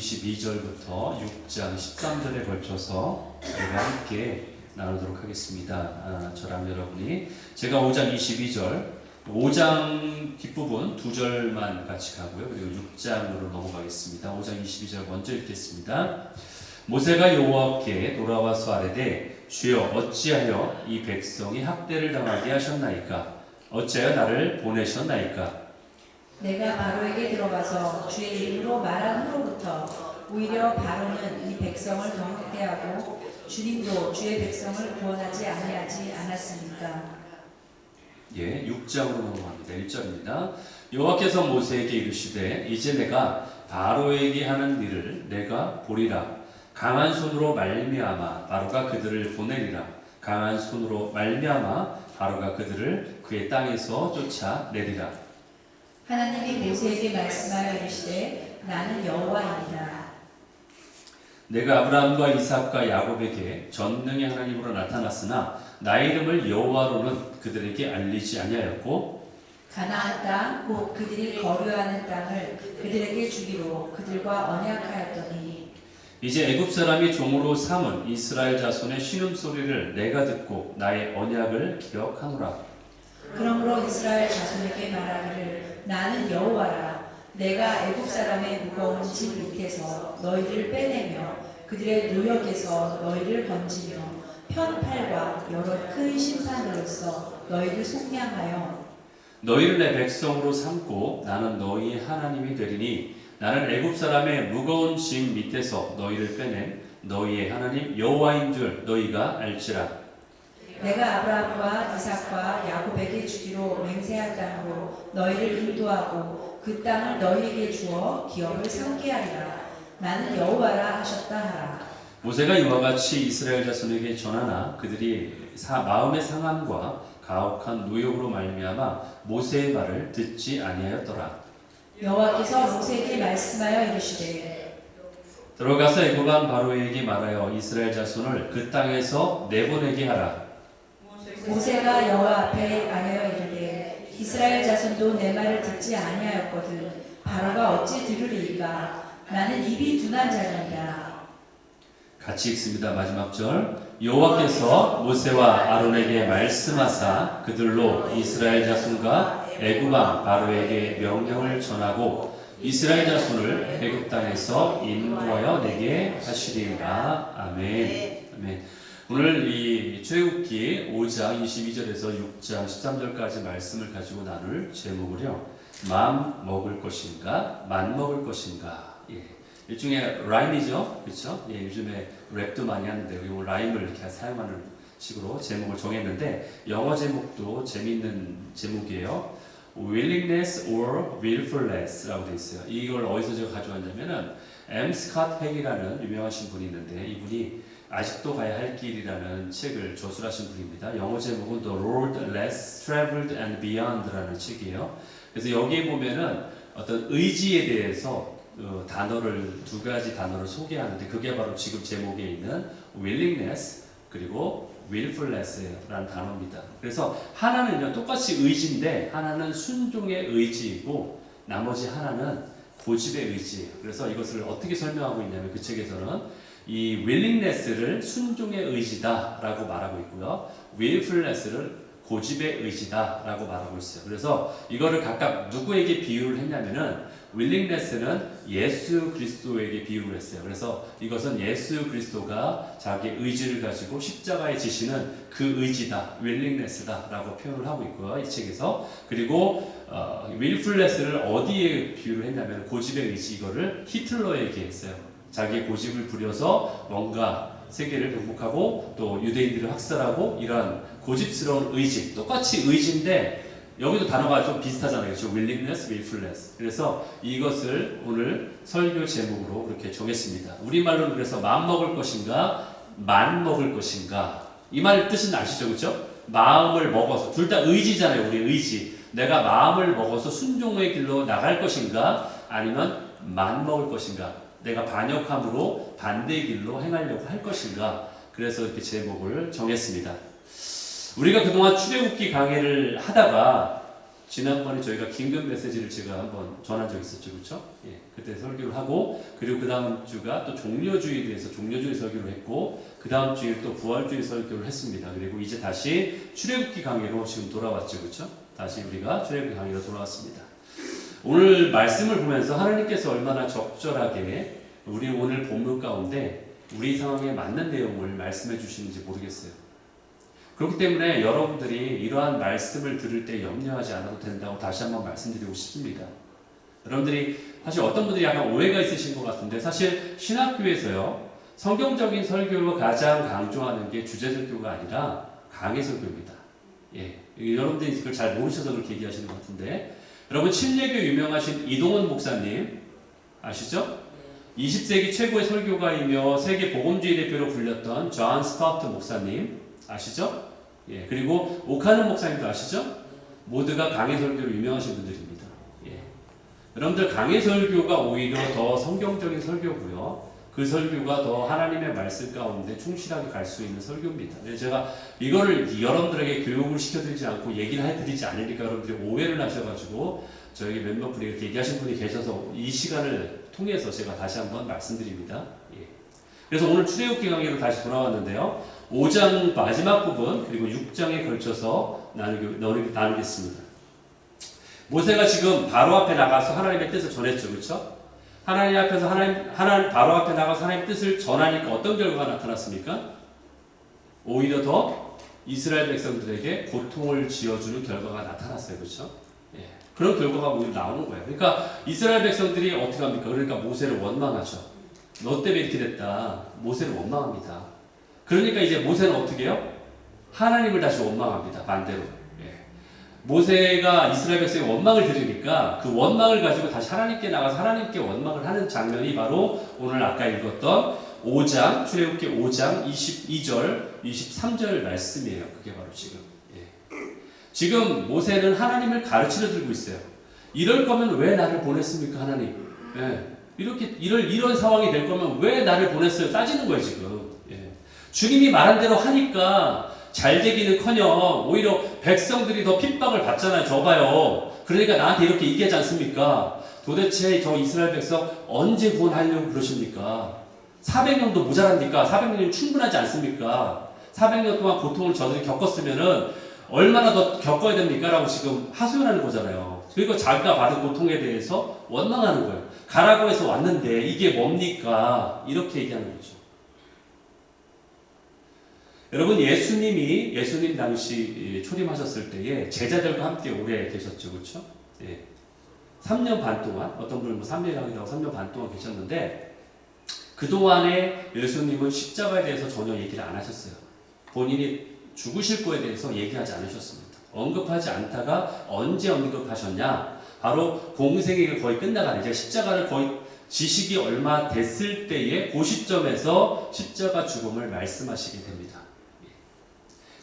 22절부터 6장 13절에 걸쳐서 우리가 함께 나누도록 하겠습니다. 저랑 여러분이 제가 5장 22절 5장 뒷부분 2절만 같이 가고요. 그리고 6장으로 넘어가겠습니다. 5장 22절 먼저 읽겠습니다. 모세가 여호와께 돌아와서 아뢰되 주여 어찌하여 이 백성이 학대를 당하게 하셨나이까? 어찌하여 나를 보내셨나이까? 내가 바로에게 들어가서 주의 이름으로 말한 후로부터 오히려 바로는 이 백성을 더 학대하고 주님도 주의 백성을 구원하지 아니하지 않았습니까? 예, 6장으로 넘어갑니다. 1절입니다. 여호와께서 모세에게 이르시되 이제 내가 바로에게 하는 일을 내가 보리라. 강한 손으로 말미암아 바로가 그들을 보내리라. 강한 손으로 말미암아 바로가 그들을 그의 땅에서 쫓아내리라. 하나님이 모세에게 말씀하여 이르시되 나는 여호와이니라. 내가 아브라함과 이삭과 야곱에게 전능의 하나님으로 나타났으나 나의 이름을 여호와로는 그들에게 알리지 아니하였고 가나안 땅 곧 그들이 거류하는 땅을 그들에게 주기로 그들과 언약하였더니 이제 애굽 사람이 종으로 삼은 이스라엘 자손의 신음소리를 내가 듣고 나의 언약을 기억하노라. 그러므로 이스라엘 자손에게 말하기를 나는 여호와라. 내가 애굽 사람의 무거운 짐 밑에서 너희를 빼내며 그들의 노역에서 너희를 건지며 편팔과 여러 큰 심판으로써 너희를 속량하여 너희를 내 백성으로 삼고 나는 너희의 하나님이 되리니 나는 애굽 사람의 무거운 짐 밑에서 너희를 빼낸 너희의 하나님 여호와인 줄 너희가 알지라. 내가 아브라함과 이삭과 야곱에게 주기로 맹세한 땅으로 너희를 인도하고 그 땅을 너희에게 주어 기업을 삼게 하리라. 나는 여호와라 하셨다 하라. 모세가 이와 같이 이스라엘 자손에게 전하나 그들이 마음의 상함과 가혹한 노역으로 말미암아 모세의 말을 듣지 아니하였더라. 여호와께서 모세에게 말씀하여 이르시되 들어가서 애굽 왕 바로에게 말하여 이스라엘 자손을 그 땅에서 내보내게 하라. 모세가 여호와 앞에 아뢰어 이르되 이스라엘 자손도 내 말을 듣지 아니하였거든 바로가 어찌 들으리이까? 나는 입이 둔한 자니라. 같이 읽습니다. 마지막 절. 여호와께서 모세와 아론에게 말씀하사 그들로 이스라엘 자손과 애굽 왕 바로에게 명령을 전하고 이스라엘 자손을 애굽 땅에서 인도하여 내게 하시리라. 아멘. 아멘. 오늘 이 출애굽기 5장 22절에서 6장 13절까지 말씀을 가지고 나눌 제목을요. 마음 먹을 것인가, 만 먹을 것인가. 예. 일종의 라임이죠, 그렇죠? 예, 요즘에 랩도 많이 하는데 이 라임을 이렇게 사용하는 식으로 제목을 정했는데 영어 제목도 재미있는 제목이에요. Willingness or Willfulness라고 되어 있어요. 이걸 어디서 제가 가져왔냐면은 M. 스캇 팩이라는 유명하신 분이 있는데 이분이 아직도 가야 할 길이라는 책을 저술하신 분입니다. 영어 제목은 The Road Less Traveled and Beyond라는 책이에요. 그래서 여기에 보면은 어떤 의지에 대해서 두 가지 단어를 소개하는데 그게 바로 지금 제목에 있는 willingness 그리고 willfulness라는 단어입니다. 그래서 하나는요 똑같이 의지인데 하나는 순종의 의지이고 나머지 하나는 고집의 의지예요. 그래서 이것을 어떻게 설명하고 있냐면 그 책에서는 이 willingness를 순종의 의지다라고 말하고 있고요. willfulness를 고집의 의지다라고 말하고 있어요. 그래서 이거를 각각 누구에게 비유를 했냐면은 willingness는 예수 그리스도에게 비유를 했어요. 그래서 이것은 예수 그리스도가 자기의 의지를 가지고 십자가에 지시는 그 의지다, willingness다라고 표현을 하고 있고요. 이 책에서. 그리고 willfulness를 어디에 비유를 했냐면 고집의 의지 이거를 히틀러에게 했어요. 자기의 고집을 부려서 뭔가 세계를 정복하고 또 유대인들을 학살하고 이러한 고집스러운 의지, 똑같이 의지인데 여기도 단어가 좀 비슷하잖아요. 그렇죠? willingness, willfulness. 그래서 이것을 오늘 설교 제목으로 그렇게 정했습니다. 우리말로는 그래서 마음 먹을 것인가, 만 먹을 것인가. 이 말 뜻은 아시죠? 그렇죠? 마음을 먹어서, 둘 다 의지잖아요. 우리 의지. 내가 마음을 먹어서 순종의 길로 나갈 것인가, 아니면 만 먹을 것인가. 내가 반역함으로 반대의 길로 행하려고 할 것인가. 그래서 이렇게 제목을 정했습니다. 우리가 그동안 출애굽기 강의를 하다가 지난번에 저희가 긴급 메시지를 제가 한번 전한 적 있었죠, 그렇죠? 예, 그때 설교를 하고 그리고 그 다음 주가 또 종려주의에 대해서 종려주의 설교를 했고 그 다음 주에 또 부활주의 설교를 했습니다. 그리고 이제 다시 출애굽기 강의로 지금 돌아왔죠, 그렇죠? 다시 우리가 출애굽기 강의로 돌아왔습니다. 오늘 말씀을 보면서 하나님께서 얼마나 적절하게 우리 오늘 본문 가운데 우리 상황에 맞는 내용을 말씀해 주시는지 모르겠어요. 그렇기 때문에 여러분들이 이러한 말씀을 들을 때 염려하지 않아도 된다고 다시 한번 말씀드리고 싶습니다. 여러분들이 사실 어떤 분들이 약간 오해가 있으신 것 같은데 사실 신학교에서요 성경적인 설교를 가장 강조하는 게 주제설교가 아니라 강해설교입니다. 예, 여러분들이 그걸 잘 모르셔서 그렇게 얘기하시는 것 같은데 여러분 침례교 유명하신 이동원 목사님 아시죠? 20세기 최고의 설교가이며 세계 복음주의 대표로 불렸던 존 스타우트 목사님 아시죠? 예, 그리고 오카는 목사님도 아시죠? 모두가 강해 설교로 유명하신 분들입니다. 예. 여러분들 강해 설교가 오히려 더 성경적인 설교고요. 그 설교가 더 하나님의 말씀 가운데 충실하게 갈 수 있는 설교입니다. 제가 이거를 여러분들에게 교육을 시켜드리지 않고 얘기를 해드리지 않으니까 여러분들이 오해를 하셔가지고 저에게 몇몇 분이 이렇게 얘기하신 분이 계셔서 이 시간을 통해서 제가 다시 한번 말씀드립니다. 예. 그래서 오늘 출애굽기 강의로 다시 돌아왔는데요. 5장 마지막 부분 그리고 6장에 걸쳐서 나누겠습니다. 모세가 지금 바로 앞에 나가서 하나님의 뜻을 전했죠, 그렇죠? 하나님 앞에서 하나님 바로 앞에 나가서 하나님의 뜻을 전하니까 어떤 결과가 나타났습니까? 오히려 더 이스라엘 백성들에게 고통을 지어주는 결과가 나타났어요, 그렇죠? 예, 그런 결과가 오히려 나오는 거예요. 그러니까 이스라엘 백성들이 어떻게 합니까? 그러니까 모세를 원망하죠. 너 때문에 이렇게 됐다. 모세를 원망합니다. 그러니까 이제 모세는 어떻게 해요? 하나님을 다시 원망합니다. 반대로. 예. 모세가 이스라엘 백성의 원망을 들으니까 그 원망을 가지고 다시 하나님께 나가서 하나님께 원망을 하는 장면이 바로 오늘 아까 읽었던 5장, 출애굽기 5장 22절, 23절 말씀이에요. 그게 바로 지금. 예. 지금 모세는 하나님을 가르치려 들고 있어요. 이럴 거면 왜 나를 보냈습니까, 하나님? 예. 이런 상황이 될 거면 왜 나를 보냈어요? 따지는 거예요, 지금. 주님이 말한 대로 하니까 잘 되기는커녕 오히려 백성들이 더 핍박을 받잖아요. 저봐요. 그러니까 나한테 이렇게 얘기하지 않습니까? 도대체 저 이스라엘 백성 언제 구원하려고 그러십니까? 400년도 모자랍니까? 400년이 충분하지 않습니까? 400년 동안 고통을 저들이 겪었으면은 얼마나 더 겪어야 됩니까? 라고 지금 하소연하는 거잖아요. 그리고 자기가 받은 고통에 대해서 원망하는 거예요. 가라고 해서 왔는데 이게 뭡니까? 이렇게 얘기하는 거죠. 여러분 예수님 당시 초림하셨을 때에 제자들과 함께 오래 계셨죠, 그렇죠? 예. 3년 반 동안 어떤 분은 3년이라고 하고 3년 반 동안 계셨는데 그 동안에 예수님은 십자가에 대해서 전혀 얘기를 안 하셨어요. 본인이 죽으실 거에 대해서 얘기하지 않으셨습니다. 언급하지 않다가 언제 언급하셨냐? 바로 공생애가 거의 끝나가는 이제 십자가를 거의 지식이 얼마 됐을 때에 그 시점에서 십자가 죽음을 말씀하시게 됩니다.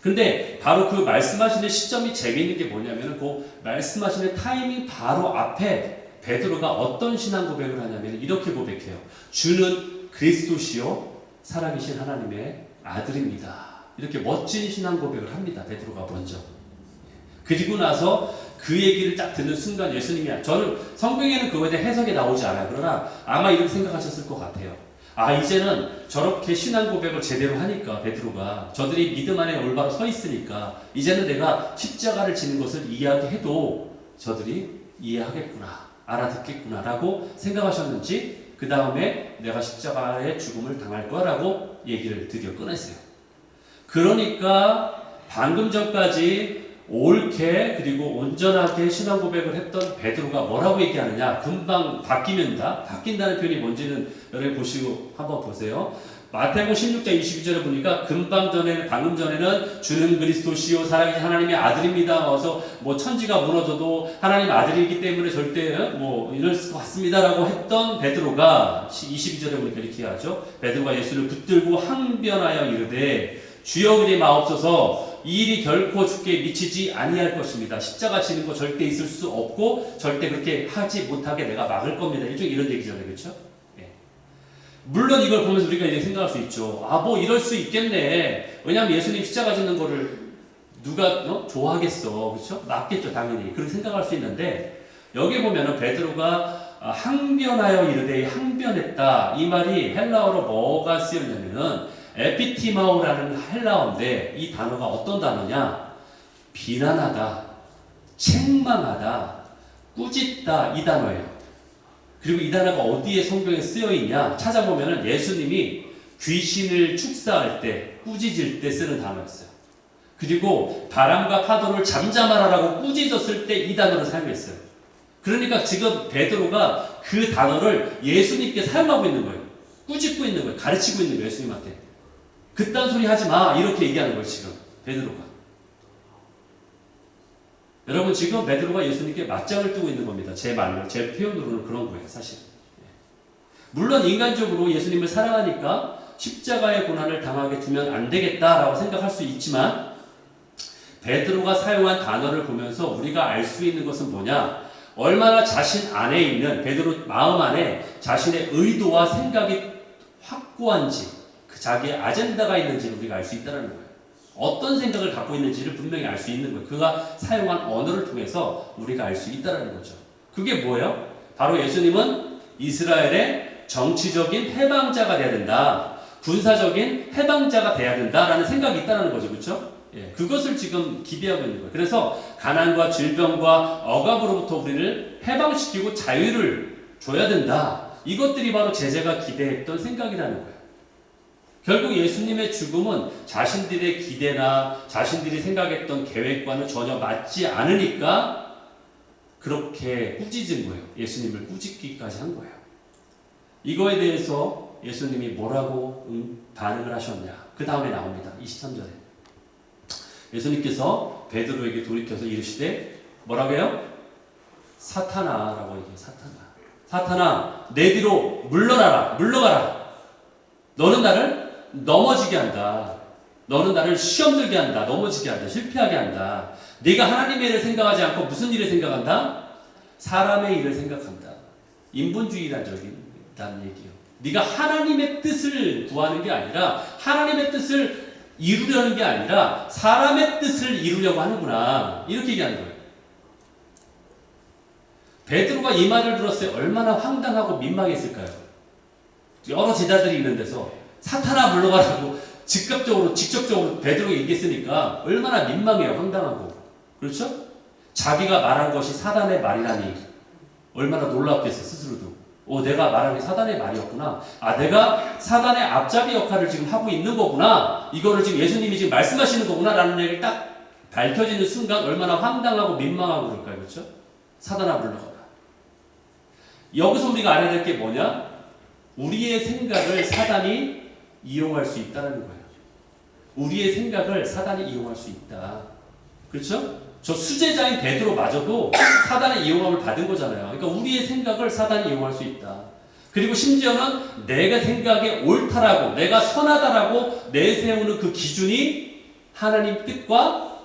근데 바로 그 말씀하시는 시점이 재미있는 게 뭐냐면 그 말씀하시는 타이밍 바로 앞에 베드로가 어떤 신앙 고백을 하냐면 이렇게 고백해요. 주는 그리스도시요 살아계신 하나님의 아들입니다. 이렇게 멋진 신앙 고백을 합니다. 베드로가 먼저. 그리고 나서 그 얘기를 딱 듣는 순간 예수님이 저는 성경에는 그거에 대해 해석이 나오지 않아요. 그러나 아마 이렇게 생각하셨을 것 같아요. 이제는 저렇게 신앙 고백을 제대로 하니까 베드로가 저들이 믿음 안에 올바로 서 있으니까 이제는 내가 십자가를 지는 것을 이야기해도 저들이 이해하겠구나, 알아듣겠구나 라고 생각하셨는지 그 다음에 내가 십자가의 죽음을 당할 거라고 얘기를 드디어 꺼냈어요. 그러니까 방금 전까지 옳게 그리고 온전하게 신앙 고백을 했던 베드로가 뭐라고 얘기하느냐? 금방 바뀐다는 표현이 뭔지는 여러분 보시고 한번 보세요. 마태복음 16장 22절에 보니까 방금 전에는 주는 그리스도시요 살아계신 하나님의 아들입니다. 와서 천지가 무너져도 하나님 아들이기 때문에 절대 이럴 것 같습니다라고 했던 베드로가 22절에 보니까 이렇게 하죠. 베드로가 예수를 붙들고 항변하여 이르되 주여 그리 마옵소서 이 일이 결코 주께 미치지 아니할 것입니다. 십자가 지는 거 절대 있을 수 없고 절대 그렇게 하지 못하게 내가 막을 겁니다. 이런 얘기잖아요. 그렇죠? 예. 물론 이걸 보면서 우리가 이제 생각할 수 있죠. 이럴 수 있겠네. 왜냐하면 예수님 십자가 지는 거를 누가 좋아하겠어, 그렇죠? 맞겠죠, 당연히. 그렇게 생각할 수 있는데 여기 보면은 베드로가 항변하여 이르되 항변했다. 이 말이 헬라어로 뭐가 쓰였냐면은 에피티마오라는 헬라어인데 이 단어가 어떤 단어냐? 비난하다, 책망하다, 꾸짖다 이 단어예요. 그리고 이 단어가 어디에 성경에 쓰여 있냐? 찾아보면은 예수님이 귀신을 축사할 때, 꾸짖을 때 쓰는 단어였어요. 그리고 바람과 파도를 잠잠하라라고 꾸짖었을 때 이 단어를 사용했어요. 그러니까 지금 베드로가 그 단어를 예수님께 사용하고 있는 거예요. 꾸짖고 있는 거예요. 가르치고 있는 거예요. 예수님한테. 그딴 소리 하지 마. 이렇게 얘기하는 거예요. 지금 베드로가. 여러분 지금 베드로가 예수님께 맞짱을 뜨고 있는 겁니다. 제 말로, 제 표현으로는 그런 거예요. 사실. 물론 인간적으로 예수님을 사랑하니까 십자가의 고난을 당하게 두면 안 되겠다라고 생각할 수 있지만 베드로가 사용한 단어를 보면서 우리가 알 수 있는 것은 뭐냐? 얼마나 자신 안에 있는 베드로 마음 안에 자신의 의도와 생각이 확고한지 그 자기의 아젠다가 있는지를 우리가 알 수 있다는 거예요. 어떤 생각을 갖고 있는지를 분명히 알 수 있는 거예요. 그가 사용한 언어를 통해서 우리가 알 수 있다는 거죠. 그게 뭐예요? 바로 예수님은 이스라엘의 정치적인 해방자가 돼야 된다. 군사적인 해방자가 돼야 된다라는 생각이 있다는 거죠. 그렇죠? 예, 그것을 지금 기대하고 있는 거예요. 그래서 가난과 질병과 억압으로부터 우리를 해방시키고 자유를 줘야 된다. 이것들이 바로 제자가 기대했던 생각이라는 거예요. 결국 예수님의 죽음은 자신들의 기대나 자신들이 생각했던 계획과는 전혀 맞지 않으니까 그렇게 꾸짖은 거예요. 예수님을 꾸짖기까지 한 거예요. 이거에 대해서 예수님이 뭐라고 반응을 하셨냐. 그 다음에 나옵니다. 23절에. 예수님께서 베드로에게 돌이켜서 이르시되 뭐라고 해요? 사탄아라고 얘기해요. 사탄아 내 뒤로 물러나라. 물러가라. 너는 나를 넘어지게 한다. 너는 나를 시험 들게 한다. 넘어지게 한다. 실패하게 한다. 네가 하나님의 일을 생각하지 않고 무슨 일을 생각한다? 사람의 일을 생각한다. 인본주의라는 얘기예요. 네가 하나님의 뜻을 구하는 게 아니라 하나님의 뜻을 이루려는 게 아니라 사람의 뜻을 이루려고 하는구나. 이렇게 얘기하는 거예요. 베드로가 이 말을 들었을 때 얼마나 황당하고 민망했을까요? 여러 제자들이 있는 데서 사탄아 물러가라고 직접적으로 베드로가 얘기했으니까 얼마나 민망해요. 황당하고. 그렇죠? 자기가 말한 것이 사단의 말이라니 얼마나 놀랍겠어 스스로도. 내가 말한 게 사단의 말이었구나. 내가 사단의 앞잡이 역할을 지금 하고 있는 거구나. 이거를 지금 예수님이 지금 말씀하시는 거구나. 라는 얘기를 딱 밝혀지는 순간 얼마나 황당하고 민망하고 그럴까요? 그렇죠? 사단아 물러가라. 여기서 우리가 알아야 될 게 뭐냐? 우리의 생각을 사단이 이용할 수 있다는 거예요. 우리의 생각을 사단이 이용할 수 있다. 그렇죠? 저 수제자인 베드로마저도 사단의 이용함을 받은 거잖아요. 그러니까 우리의 생각을 사단이 이용할 수 있다. 그리고 심지어는 내가 생각에 옳다라고, 내가 선하다라고 내세우는 그 기준이 하나님 뜻과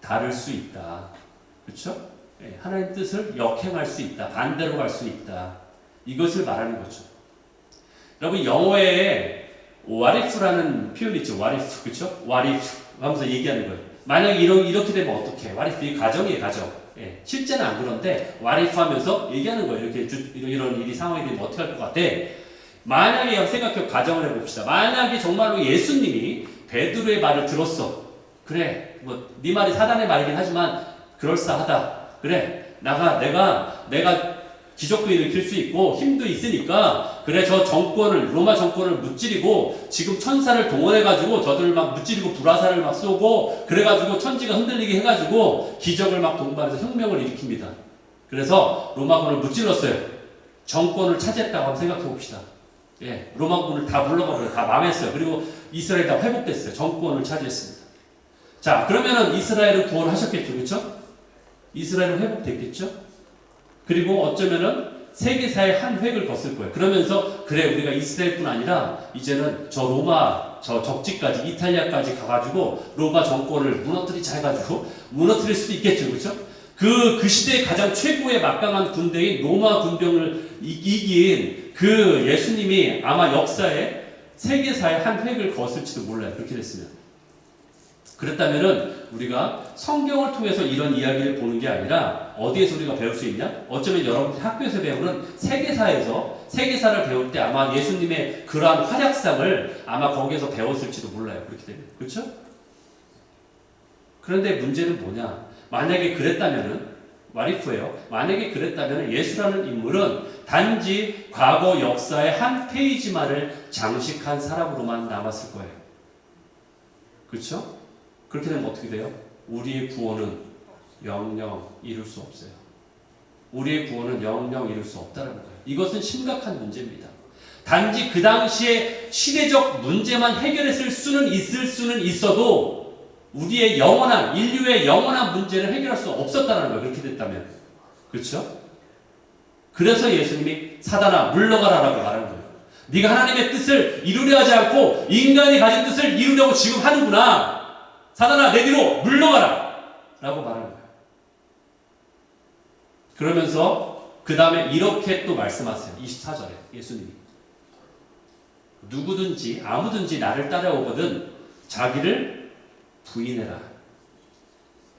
다를 수 있다. 그렇죠? 하나님 뜻을 역행할 수 있다. 반대로 갈 수 있다. 이것을 말하는 거죠. 여러분 영어에 what if라는 표현이 있죠. what if, 그렇죠? what if 하면서 얘기하는 거예요. 만약에 이렇게 되면 어떡해? what if 이 가정이에요, 가정. 실제는 안 그런데 what if 하면서 얘기하는 거예요. 이렇게 이런 일이 상황이 되면 어떻게 할 것 같아? 만약에 생각해 가정을 해봅시다. 만약에 정말로 예수님이 베드로의 말을 들었어. 그래, 네 말이 사단의 말이긴 하지만 그럴싸하다. 그래, 내가 기적도 일으킬 수 있고 힘도 있으니까 그래 저 로마 정권을 무찌르고 지금 천사를 동원해가지고 저들을 막 무찌르고 불화살을 막 쏘고 그래가지고 천지가 흔들리게 해가지고 기적을 막 동반해서 혁명을 일으킵니다. 그래서 로마군을 무찔렀어요. 정권을 차지했다고 한번 생각해 봅시다. 로마군을 다 물러가버려요. 다 망했어요. 그리고 이스라엘이 다 회복됐어요. 정권을 차지했습니다. 자, 그러면은 이스라엘은 구원하셨겠죠, 그렇죠? 이스라엘은 회복됐겠죠? 그리고 어쩌면은 세계사의 한 획을 걷을 거예요. 그러면서 그래 우리가 이스라엘뿐 아니라 이제는 저 로마 저 적지까지 이탈리아까지 가가지고 로마 정권을 무너뜨리자 해가지고 무너뜨릴 수도 있겠죠, 그렇죠? 그 시대의 가장 최고의 막강한 군대인 로마 군병을 이긴 그 예수님이 아마 역사에 세계사의 한 획을 걷을지도 몰라요. 그렇게 됐으면. 그렇다면은 우리가 성경을 통해서 이런 이야기를 보는 게 아니라 어디에서 우리가 배울 수 있냐? 어쩌면 여러분들 학교에서 배우는 세계사를 배울 때 아마 예수님의 그러한 활약상을 아마 거기에서 배웠을지도 몰라요. 그렇게 되면. 그렇죠? 그런데 문제는 뭐냐? 만약에 그랬다면은 와리프예요. 만약에 그랬다면 예수라는 인물은 단지 과거 역사의 한 페이지만을 장식한 사람으로만 남았을 거예요. 그렇죠? 그렇게 되면 어떻게 돼요? 우리의 구원은 영영 이룰 수 없어요. 우리의 구원은 영영 이룰 수 없다는 거예요. 이것은 심각한 문제입니다. 단지 그 당시에 시대적 문제만 해결했을 수는 있어도 우리의 인류의 영원한 문제를 해결할 수 없었다는 거예요. 그렇게 됐다면. 그렇죠? 그래서 예수님이 사단아 물러가라라고 말하는 거예요. 네가 하나님의 뜻을 이루려 하지 않고 인간이 가진 뜻을 이루려고 지금 하는구나. 사단아 내 뒤로 물러가라 라고 말하는 거예요. 그러면서 그 다음에 이렇게 또 말씀하세요. 24절에 예수님이 누구든지 아무든지 나를 따라오거든 자기를 부인해라.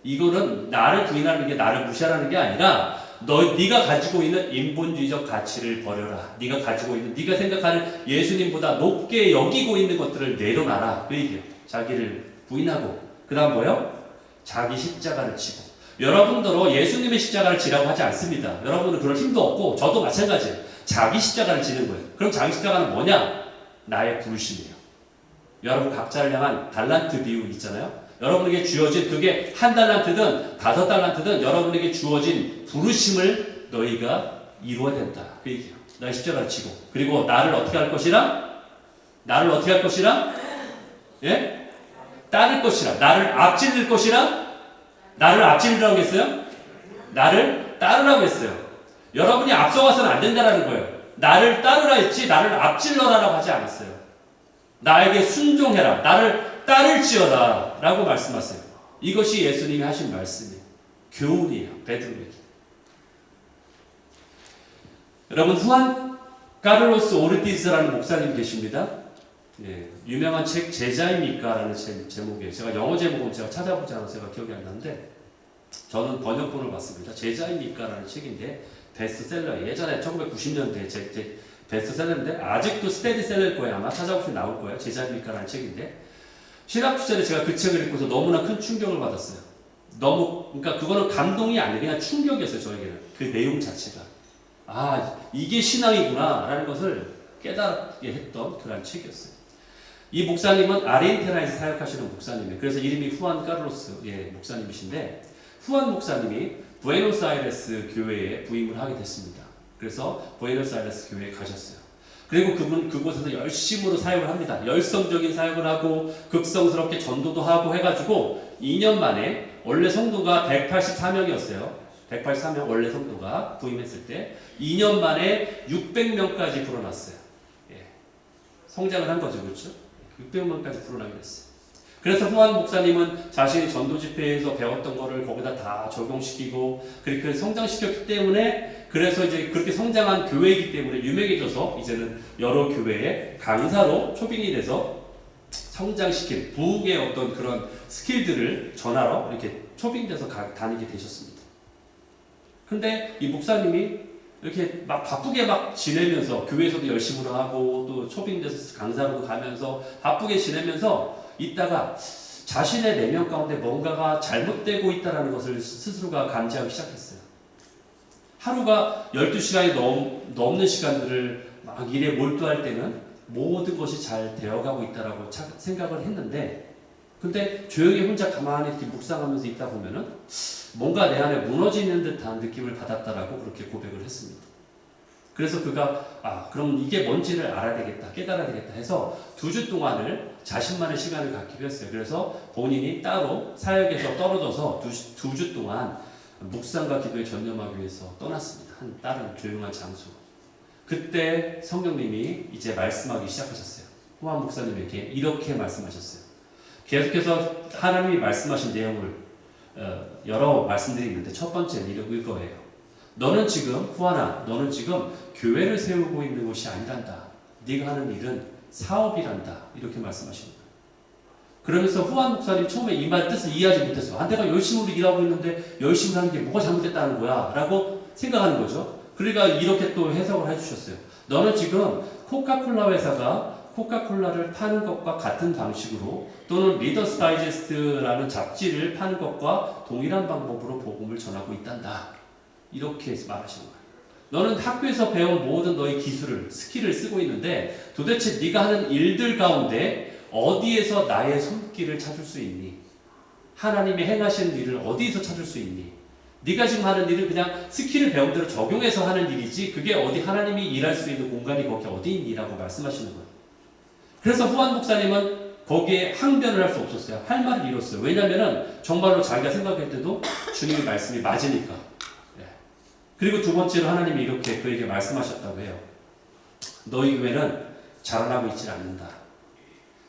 이거는 나를 부인하는 게 나를 무시하라는 게 아니라 네가 가지고 있는 인본주의적 가치를 버려라. 네가 생각하는 예수님보다 높게 여기고 있는 것들을 내려놔라. 그 얘기예요. 자기를 부인하고 그 다음 뭐예요? 자기 십자가를 지고. 여러분들도 예수님의 십자가를 지라고 하지 않습니다. 여러분은 그럴 힘도 없고 저도 마찬가지예요. 자기 십자가를 지는 거예요. 그럼 자기 십자가는 뭐냐? 나의 부르심이에요. 여러분 각자를 향한 달란트 비유 있잖아요. 여러분에게 주어진 그게 1달란트든 5달란트든 여러분에게 주어진 부르심을 너희가 이루어야 된다. 그 얘기예요. 나의 십자가를 지고. 그리고 나를 어떻게 할 것이라? 예? 따를 것이라. 나를 앞질릴 것이라? 나를 앞질리라고 했어요? 나를 따르라고 했어요. 여러분이 앞서가서는 안 된다라는 거예요. 나를 따르라 했지 나를 앞질러라라고 하지 않았어요. 나에게 순종해라. 나를 따를지어다 라고 말씀하세요. 이것이 예수님이 하신 말씀이에요. 교훈이에요. 베드로에게. 여러분 후안 카를로스 오르티즈라는 목사님이 계십니다. 예, 유명한 책 제자입니까? 라는 제목이에요. 제가 영어 제목은 제가 찾아보지 않아서 제가 기억이 안 나는데 저는 번역본을 봤습니다. 제자입니까? 라는 책인데 베스트셀러 예전에 1990년대에 베스트셀러인데 아직도 스테디셀러일 거예요. 아마 찾아보시면 나올 거예요. 제자입니까? 라는 책인데 신학 주제에 제가 그 책을 읽고서 너무나 큰 충격을 받았어요. 그러니까 그거는 감동이 아니라 그냥 충격이었어요. 저에게는 그 내용 자체가 이게 신앙이구나 라는 것을 깨닫게 했던 그런 책이었어요. 이 목사님은 아르헨티나에서 사역하시는 목사님이에요. 그래서 이름이 후안 카를로스 목사님이신데 후안 목사님이 부에노스아이레스 교회에 부임을 하게 됐습니다. 그래서 부에노스아이레스 교회에 가셨어요. 그리고 그분 그곳에서 열심으로 사역을 합니다. 열성적인 사역을 하고 극성스럽게 전도도 하고 해가지고 2년 만에 원래 성도가 184명이었어요. 184명 원래 성도가 부임했을 때 2년 만에 600명까지 불어났어요. 성장을 한 거죠. 그렇죠? 600명까지 불어나게 됐어요. 그래서 후안 목사님은 자신이 전도 집회에서 배웠던 거를 거기다 다 적용시키고 그렇게 성장시켰기 때문에 그래서 이제 그렇게 성장한 교회이기 때문에 유명해져서 이제는 여러 교회의 강사로 초빙이 돼서 성장시킨 부흥의 어떤 그런 스킬들을 전하러 이렇게 초빙돼서 다니게 되셨습니다. 근데 이 목사님이 이렇게 막 바쁘게 막 지내면서 교회에서도 열심히 하고 또 초빙돼서 강사로도 가면서 바쁘게 지내면서 있다가 자신의 내면 가운데 뭔가가 잘못되고 있다는 것을 스스로가 감지하기 시작했어요. 하루가 12시간이 넘는 시간들을 막 일에 몰두할 때는 모든 것이 잘 되어가고 있다라고 생각을 했는데 근데 조용히 혼자 가만히 이렇게 묵상하면서 있다 보면은 뭔가 내 안에 무너지는 듯한 느낌을 받았다라고 그렇게 고백을 했습니다. 그래서 그가 그럼 이게 뭔지를 알아야 되겠다, 깨달아야 되겠다 해서 2주 동안을 자신만의 시간을 갖기로 했어요. 그래서 본인이 따로 사역에서 떨어져서 2주 동안 묵상과 기도에 전념하기 위해서 떠났습니다. 한 다른 조용한 장소. 그때 성령님이 이제 말씀하기 시작하셨어요. 후안 목사님에게 이렇게 말씀하셨어요. 계속해서 하나님이 말씀하신 내용을 여러 말씀들이 있는데 첫 번째는 이거예요. 너는 지금 교회를 세우고 있는 것이 아니란다. 네가 하는 일은 사업이란다. 이렇게 말씀하십니다. 그러면서 후안 목사님 처음에 이 말 뜻을 이해하지 못했어. 아, 내가 열심히 일하고 있는데 열심히 하는 게 뭐가 잘못됐다는 거야 라고 생각하는 거죠. 그러니까 이렇게 또 해석을 해주셨어요. 너는 지금 코카콜라 회사가 코카콜라를 파는 것과 같은 방식으로 또는 리더스 다이제스트라는 잡지를 파는 것과 동일한 방법으로 복음을 전하고 있단다. 이렇게 말하시는 거예요. 너는 학교에서 배운 모든 너의 기술을, 스킬을 쓰고 있는데 도대체 네가 하는 일들 가운데 어디에서 나의 손길을 찾을 수 있니? 하나님이 행하시는 일을 어디에서 찾을 수 있니? 네가 지금 하는 일은 그냥 스킬을 배운 대로 적용해서 하는 일이지 그게 어디 하나님이 일할 수 있는 공간이 거기 어디 있니? 라고 말씀하시는 거예요. 그래서 후안 목사님은 거기에 항변을 할 수 없었어요. 할 말을 잃었어요. 왜냐하면 정말로 자기가 생각할 때도 주님의 말씀이 맞으니까. 그리고 두 번째로 하나님이 이렇게 그에게 말씀하셨다고 해요. 너희 교회는 자라나고 있지 않는다.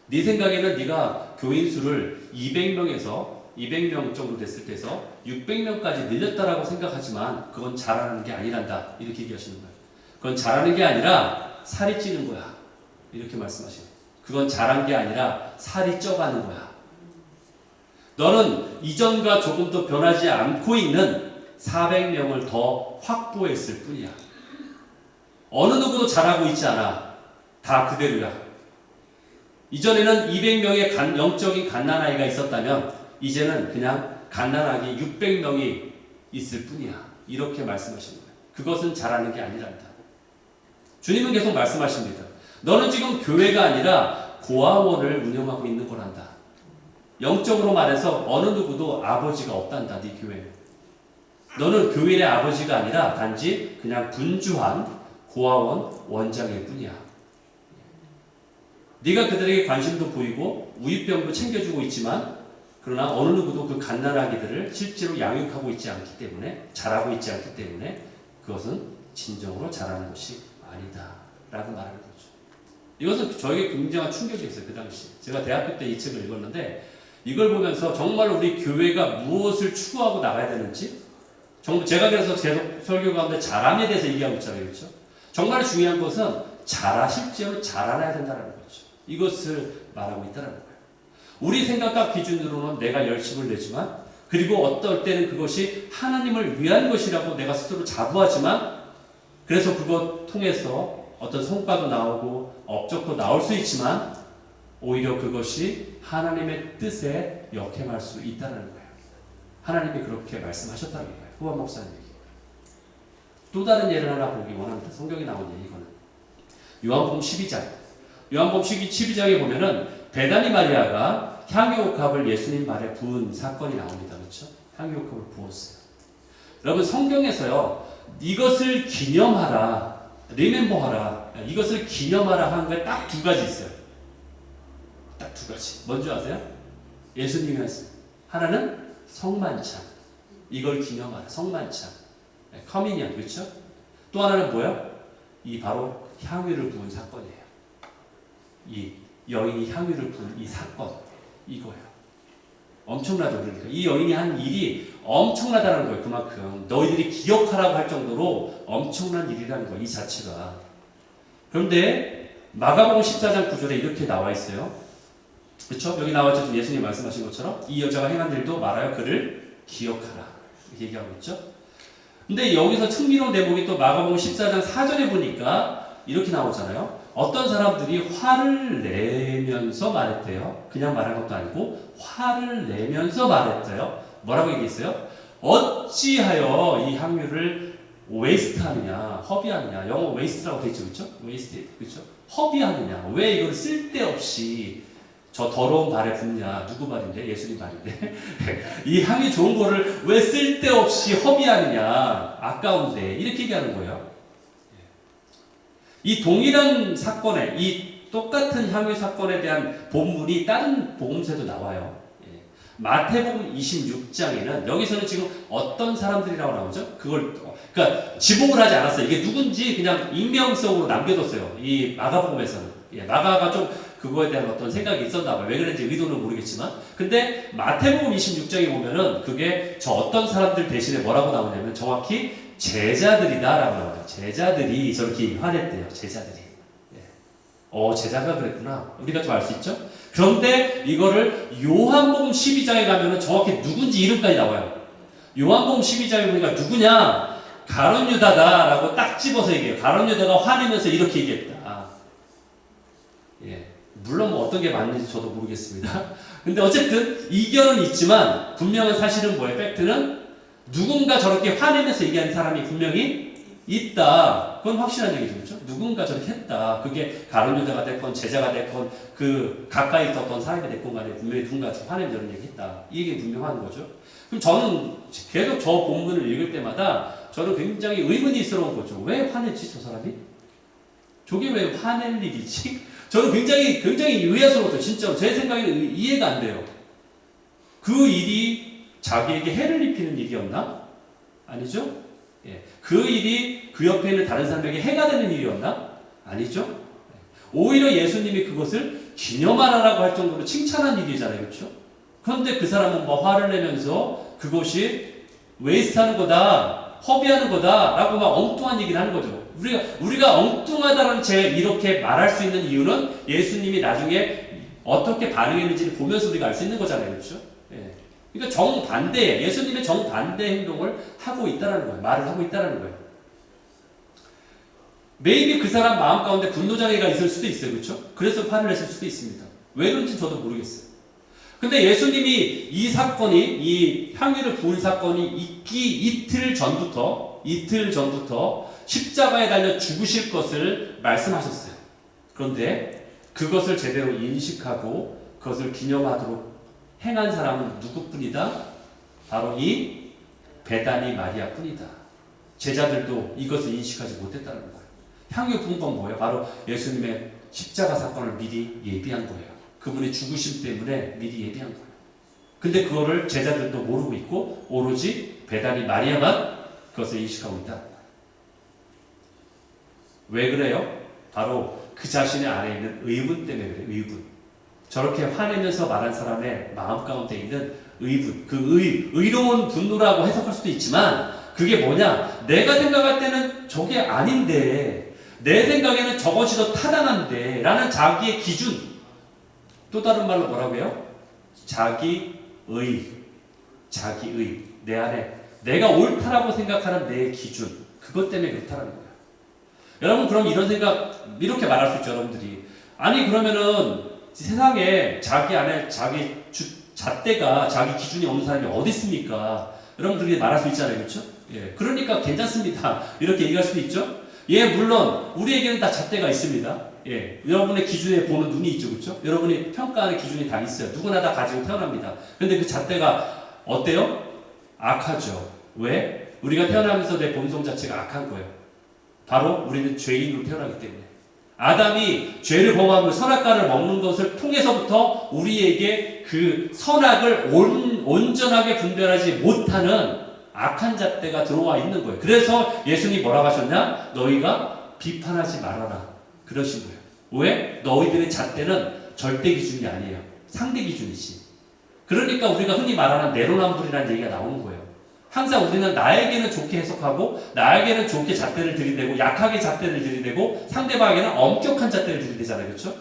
네 생각에는 네가 교인 수를 200명 정도 됐을 때서 600명까지 늘렸다라고 생각하지만 그건 자라는 게 아니란다. 이렇게 얘기하시는 거예요. 그건 자라는 게 아니라 살이 찌는 거야. 이렇게 말씀하시는 거예요. 그건 자란 게 아니라 살이 쪄가는 거야. 너는 이전과 조금 더 변하지 않고 있는 400명을 더 확보했을 뿐이야. 어느 누구도 잘하고 있지 않아. 다 그대로야. 이전에는 200명의 영적인 갓난아이가 있었다면 이제는 그냥 갓난아기 600명이 있을 뿐이야. 이렇게 말씀하시는 거예요. 그것은 잘하는 게 아니란다. 주님은 계속 말씀하십니다. 너는 지금 교회가 아니라 고아원을 운영하고 있는 거란다. 영적으로 말해서 어느 누구도 아버지가 없단다. 네 교회는. 너는 교인의 아버지가 아니라 단지 그냥 분주한 고아원 원장일 뿐이야. 네가 그들에게 관심도 보이고 우유병도 챙겨주고 있지만 그러나 어느 누구도 그 갓난아기들을 실제로 양육하고 있지 않기 때문에 자라고 있지 않기 때문에 그것은 진정으로 자라는 것이 아니다 라고 말하는 거죠. 이것은 저에게 굉장한 충격이었어요. 그 당시 제가 대학교 때 이 책을 읽었는데 이걸 보면서 정말로 우리 교회가 무엇을 추구하고 나가야 되는지 제가 그래서 계속 설교 가운데 자람에 대해서 얘기하고 있잖아요. 그렇죠? 정말 중요한 것은 실제로 자라나야 된다는 거죠. 이것을 말하고 있다는 거예요. 우리 생각과 기준으로는 내가 열심을 내지만 그리고 어떨 때는 그것이 하나님을 위한 것이라고 내가 스스로 자부하지만 그래서 그것 통해서 어떤 성과도 나오고 업적도 나올 수 있지만 오히려 그것이 하나님의 뜻에 역행할 수 있다는 거예요. 하나님이 그렇게 말씀하셨다는 거예요. 후안 목사님에게. 또 다른 예를 하나 보기 원합니다. 성경에 나온 예, 이거는. 요한복음 12장. 요한복음 12장에 보면은 베다니 마리아가 향유옥합을 예수님 발에 부은 사건이 나옵니다. 그렇죠? 향유옥합을 부었어요. 여러분 성경에서요. 이것을 기념하라. 리멤버하라. 이것을 기념하라 하는 게 딱 두 가지 있어요. 딱 두 가지. 뭔지 아세요? 예수님이 했어요. 하나는 성만찬. 이걸 기념하라. 성만찬. 커미니언. 그렇죠? 또 하나는 뭐야? 이 바로 향유를 부은 사건이에요. 이 여인이 향유를 부은 이 사건. 이거예요. 엄청나죠. 그러니까 이 여인이 한 일이 엄청나다는 거예요. 그만큼 너희들이 기억하라고 할 정도로 엄청난 일이라는 거예요. 이 자체가. 그런데 마가복음 14장 9절에 이렇게 나와 있어요. 그렇죠? 여기 나왔죠. 지금 예수님 말씀하신 것처럼 이 여자가 행한 일도 말하여 그를 기억하라. 이렇게 얘기하고 있죠. 근데 여기서 흥미로운 대목이 또 마가복음 14장 4절에 보니까 이렇게 나오잖아요. 어떤 사람들이 화를 내면서 말했대요. 그냥 말한 것도 아니고 화를 내면서 말했대요. 뭐라고 얘기했어요? 어찌하여 이 향유를 웨이스트하느냐, 허비하느냐. 영어 웨이스트라고 되어 있죠, 그렇죠? 웨이스트, 그렇죠? 허비하느냐. 왜 이걸 쓸데없이 저 더러운 발에 붓냐. 누구 발인데? 예수님 발인데. 이 향이 좋은 거를 왜 쓸데없이 허비하느냐. 아까운데. 이렇게 얘기하는 거예요. 이 동일한 사건에, 이 똑같은 향유 사건에 대한 본문이 다른 복음서에도 나와요. 마태복음 26장에는 여기서는 지금 어떤 사람들이라고 나오죠? 그러니까 지목을 하지 않았어요. 이게 누군지 그냥 익명성으로 남겨뒀어요. 이 마가복음에서는. 마가가 좀 그거에 대한 어떤 생각이 있었나 봐요. 왜 그런지 의도는 모르겠지만. 근데 마태복음 26장에 보면은 그게 저 어떤 사람들 대신에 뭐라고 나오냐면 정확히 제자들이다라고 나와요. 제자들이 저렇게 화냈대요. 제자들이. 제자가 그랬구나. 우리가 좀 알 수 있죠? 그런데 이거를 요한복음 12장에 가면은 정확히 누군지 이름까지 나와요. 요한복음 12장에 보니까 누구냐? 가룟 유다다라고 딱 집어서 얘기해요. 가룟 유다가 화내면서 이렇게 얘기했다. 예. 물론 뭐 어떤 게 맞는지 저도 모르겠습니다. 근데 어쨌든 이견은 있지만 분명한 사실은 뭐예요? 팩트는 누군가 저렇게 화내면서 얘기하는 사람이 분명히 있다. 그건 확실한 얘기죠. 그렇죠? 누군가 저렇게 했다. 그게 가룟 유다가 됐건 제자가 됐건 그 가까이 있었던 사람이 됐건 간에 분명히 누군가 화내면서 저런 얘기 했다. 이 얘기는 분명한 거죠. 그럼 저는 계속 저 본문을 읽을 때마다 저는 굉장히 의문이 있어온 거죠. 왜 화냈지 저 사람이? 저게 왜 화낼 일이지? 저는 굉장히 의아스러웠어요. 진짜로 제 생각에는 이해가 안 돼요. 그 일이 자기에게 해를 입히는 일이었나? 아니죠? 예. 그 일이 그 옆에 있는 다른 사람에게 해가 되는 일이었나? 아니죠? 오히려 예수님이 그것을 기념하라라고 할 정도로 칭찬한 일이잖아요. 그렇죠? 그런데 그 사람은 뭐 화를 내면서 그것이 웨이스트하는 거다, 허비하는 거다라고 막 엉뚱한 얘기를 하는 거죠. 우리가 엉뚱하다는 제 이렇게 말할 수 있는 이유는 예수님이 나중에 어떻게 반응했는지를 보면서 우리가 알 수 있는 거잖아요. 그렇죠? 예. 그러니까 정반대, 예수님의 정반대 행동을 하고 있다는 거예요. 말을 하고 있다는 거예요. maybe 그 사람 마음 가운데 분노장애가 있을 수도 있어요. 그렇죠? 그래서 화를 냈을 수도 있습니다. 왜 그런지 저도 모르겠어요. 근데 예수님이 이 사건이, 이 향유를 부은 사건이 있기 이틀 전부터 십자가에 달려 죽으실 것을 말씀하셨어요. 그런데 그것을 제대로 인식하고 그것을 기념하도록 행한 사람은 누구뿐이다? 바로 이 베다니 마리아 뿐이다. 제자들도 이것을 인식하지 못했다는 거예요. 향유 부은 건 뭐예요? 바로 예수님의 십자가 사건을 미리 예비한 거예요. 그분의 죽으심 때문에 미리 예비한 거예요. 근데 그거를 제자들도 모르고 있고 오로지 베다니 마리아만 그것을 인식하고 있다. 왜 그래요? 바로 그 자신의 안에 있는 의분 때문에 그래요. 의분. 저렇게 화내면서 말한 사람의 마음 가운데 있는 의분. 그 의로운 분노라고 해석할 수도 있지만 그게 뭐냐? 내가 생각할 때는 저게 아닌데 내 생각에는 저것이 더 타당한데 라는 자기의 기준. 또 다른 말로 뭐라고요? 자기의. 내 안에 내가 옳다라고 생각하는 내 기준. 그것 때문에 그렇다는 거예요. 여러분 그럼 이런 생각 이렇게 말할 수 있죠. 여러분들이 아니 그러면은 세상에 자기 안에 자기 잣대가 자기 기준이 없는 사람이 어디 있습니까? 여러분들이 말할 수 있잖아요. 그렇죠? 예. 그러니까 괜찮습니다. 이렇게 얘기할 수도 있죠. 예, 물론 우리에게는 다 잣대가 있습니다. 예, 여러분의 기준에 보는 눈이 있죠. 그렇죠? 여러분이 평가하는 기준이 다 있어요. 누구나 다 가지고 태어납니다. 근데 그 잣대가 어때요? 악하죠. 왜? 우리가 태어나면서 내 본성 자체가 악한 거예요. 바로 우리는 죄인으로 태어나기 때문에. 아담이 죄를 범하고 선악과를 먹는 것을 통해서부터 우리에게 그 선악을 온전하게 분별하지 못하는 악한 잣대가 들어와 있는 거예요. 그래서 예수님이 뭐라고 하셨냐? 너희가 비판하지 말아라. 그러신 거예요. 왜? 너희들의 잣대는 절대 기준이 아니에요. 상대 기준이지. 그러니까 우리가 흔히 말하는 내로남불이라는 얘기가 나오는 거예요. 항상 우리는 나에게는 좋게 해석하고 나에게는 좋게 잣대를 들이대고 약하게 잣대를 들이대고 상대방에게는 엄격한 잣대를 들이대잖아요. 그렇죠?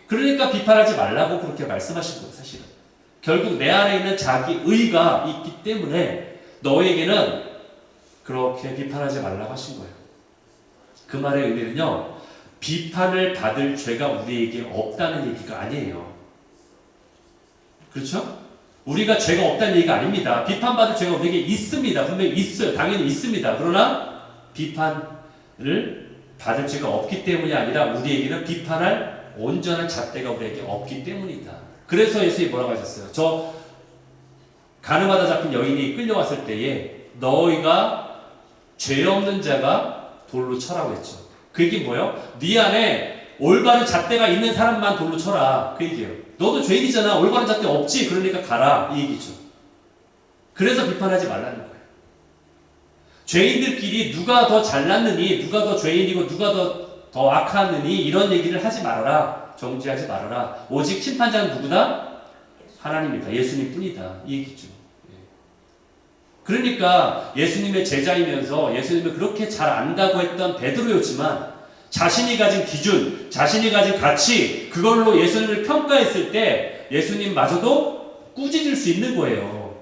그러니까 비판하지 말라고 그렇게 말씀하신 거예요. 사실은. 결국 내 안에 있는 자기 의가 있기 때문에 너에게는 그렇게 비판하지 말라고 하신 거예요. 그 말의 의미는요. 비판을 받을 죄가 우리에게 없다는 얘기가 아니에요. 그렇죠? 우리가 죄가 없다는 얘기가 아닙니다. 비판받을 죄가 우리에게 있습니다. 분명히 있어요. 당연히 있습니다. 그러나 비판을 받을 죄가 없기 때문이 아니라 우리에게는 비판할 온전한 잣대가 우리에게 없기 때문이다. 그래서 예수님이 뭐라고 하셨어요? 저 가늠하다 잡힌 여인이 끌려왔을 때에 너희가 죄 없는 자가 돌로 쳐라고 했죠. 그 얘기 뭐예요? 네 안에 올바른 잣대가 있는 사람만 돌로 쳐라. 그 얘기예요. 너도 죄인이잖아. 올바른 잣대 없지. 그러니까 가라. 이 얘기죠. 그래서 비판하지 말라는 거예요. 죄인들끼리 누가 더 잘났느니, 누가 더 죄인이고 누가 더 악하느니 이런 얘기를 하지 말아라. 정지하지 말아라. 오직 심판자는 누구다? 하나님이다. 예수님 뿐이다. 이 얘기죠. 그러니까 예수님의 제자이면서 예수님을 그렇게 잘 안다고 했던 베드로였지만 자신이 가진 기준, 자신이 가진 가치, 그걸로 예수님을 평가했을 때 예수님마저도 꾸짖을 수 있는 거예요.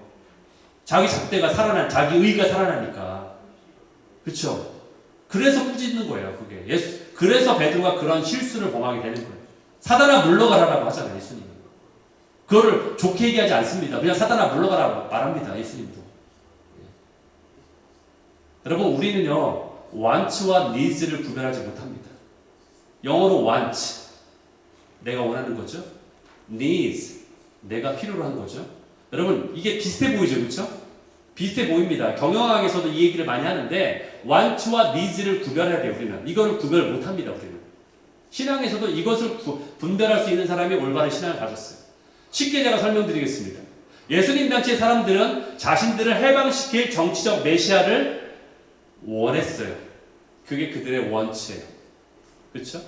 자기 잣대가 자기 의가 살아나니까. 그렇죠? 그래서 꾸짖는 거예요, 그게. 그래서 베드로가 그런 실수를 범하게 되는 거예요. 사단아 물러가라라고 하잖아요, 예수님. 그거를 좋게 얘기하지 않습니다. 그냥 사단아 물러가라고 말합니다, 예수님도. 여러분, 우리는요, want와 needs를 구별하지 못합니다. 영어로 want, 내가 원하는 거죠. needs, 내가 필요로 한 거죠. 여러분, 이게 비슷해 보이죠, 그렇죠? 비슷해 보입니다. 경영학에서도 이 얘기를 많이 하는데 want와 needs를 구별해야 돼요, 우리는. 이거를 구별 못합니다, 우리는. 신앙에서도 이것을 분별할 수 있는 사람이 올바른 신앙을 가졌어요. 쉽게 제가 설명드리겠습니다. 예수님 단체의 사람들은 자신들을 해방시킬 정치적 메시아를 원했어요. 그게 그들의 원치예요. 그렇죠?